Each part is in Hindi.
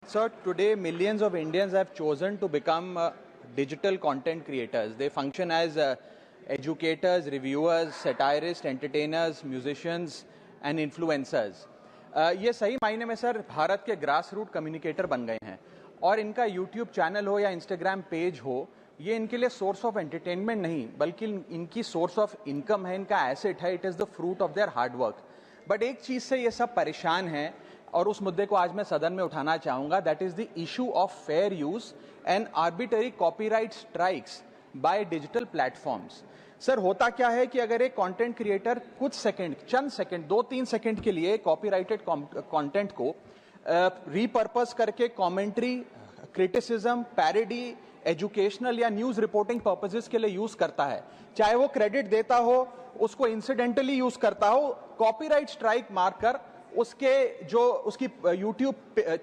So today millions of Indians have chosen to become digital content creators. They function as educators, reviewers, satirists, entertainers, musicians and influencers. ये सही मायने में सर भारत के ग्रास रूट कम्युनिकेटर बन गए हैं और इनका यूट्यूब चैनल हो या इंस्टाग्राम पेज हो, ये इनके लिए सोर्स ऑफ एंटरटेनमेंट नहीं बल्कि इनकी सोर्स ऑफ इनकम है, इनका एसेट है. It is the fruit of their hard work. But एक चीज़ से ये सब परेशान हैं और उस मुद्दे को आज मैं सदन में उठाना चाहूंगा. That is the issue of fair use and arbitrary copyright strikes by digital platforms. Sir होता क्या है कि अगर एक कंटेंट क्रिएटर कुछ सेकंड, चंद सेकंड, 2-3 सेकंड के लिए कॉपीराइटेड कंटेंट को रीपर्पस करके कमेंट्री, क्रिटिसिज्म, पैरोडी, एजुकेशनल या न्यूज रिपोर्टिंग पर्पसेस के लिए यूज करता है, चाहे वो क्रेडिट देता हो, उसको इंसिडेंटली यूज करता हो, कॉपीराइट स्ट्राइक मारकर उसके जो उसकी यूट्यूब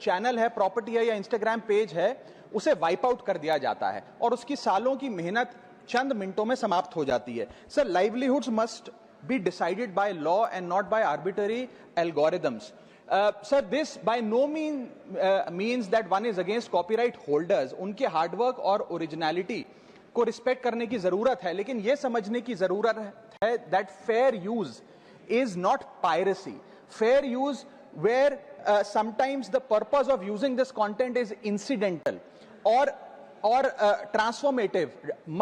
चैनल है, प्रॉपर्टी है या इंस्टाग्राम पेज है, उसे वाइप आउट कर दिया जाता है और उसकी सालों की मेहनत चंद मिनटों में समाप्त हो जाती है. Sir, livelihoods must be decided by law and not by arbitrary algorithms. Sir, this by no means that one is against copyright holders. उनके हार्डवर्क और ओरिजिनलिटी को रिस्पेक्ट करने की जरूरत है, लेकिन यह समझने की जरूरत है that fair use is not piracy. Fair use where sometimes the purpose of using this content is incidental or transformative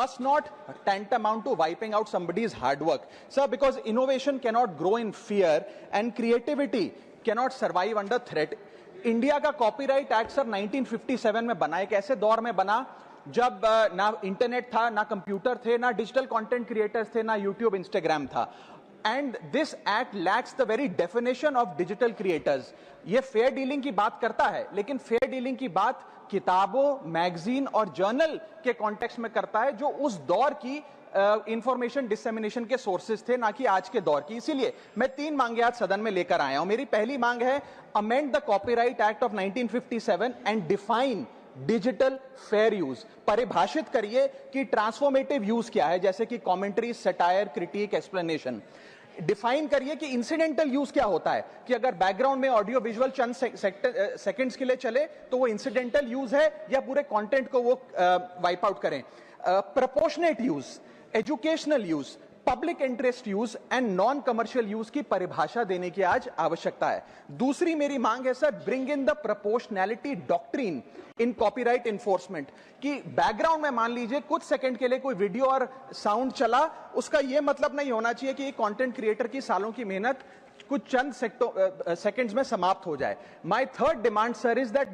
must not tantamount to wiping out somebody's hard work. Sir, because innovation cannot grow in fear and creativity cannot survive under threat. India का कॉपीराइट एक्ट सर 1957 में बना. एक ऐसे दौर में बना जब ना इंटरनेट था, ना कंप्यूटर थे, ना डिजिटल कंटेंट क्रिएटर्स थे, ना यूट्यूब, इंस्टाग्राम था. And this act lacks the very definition of digital creators. ये फेयर डीलिंग की बात करता है, लेकिन फेयर डीलिंग की बात किताबों, मैगजीन और जर्नल के कॉन्टेक्स्ट में करता है, जो उस दौर की इंफॉर्मेशन डिसेमिनेशन के सोर्सेज थे, ना कि आज के दौर की. इसीलिए मैं 3 मांगे आज सदन में लेकर आया हूं. मेरी पहली मांग है, amend the copyright act of 1957 and define digital fair use. परिभाषित करिए कि ट्रांसफॉर्मेटिव यूज क्या है, जैसे कि commentary, satire, critic, explanation. Define करिए कि इंसिडेंटल यूज क्या होता है, कि अगर बैकग्राउंड में ऑडियो विजुअल चंद सेकंड्स के लिए चले तो वो इंसिडेंटल यूज है या पूरे कंटेंट को वो वाइप आउट करें. Proportionate use, educational use, public interest use and non commercial use की परिभाषा देने की आज आवश्यकता है. दूसरी मेरी मांग है sir, bring in the proportionality doctrine in copyright enforcement. कि बैकग्राउंड में मान लीजिए कुछ सेकंड के लिए कोई वीडियो और साउंड चला, उसका यह मतलब नहीं होना चाहिए कि कंटेंट क्रिएटर की सालों की मेहनत कुछ चंद सेकंड्स में समाप्त हो जाए. My third demand sir is that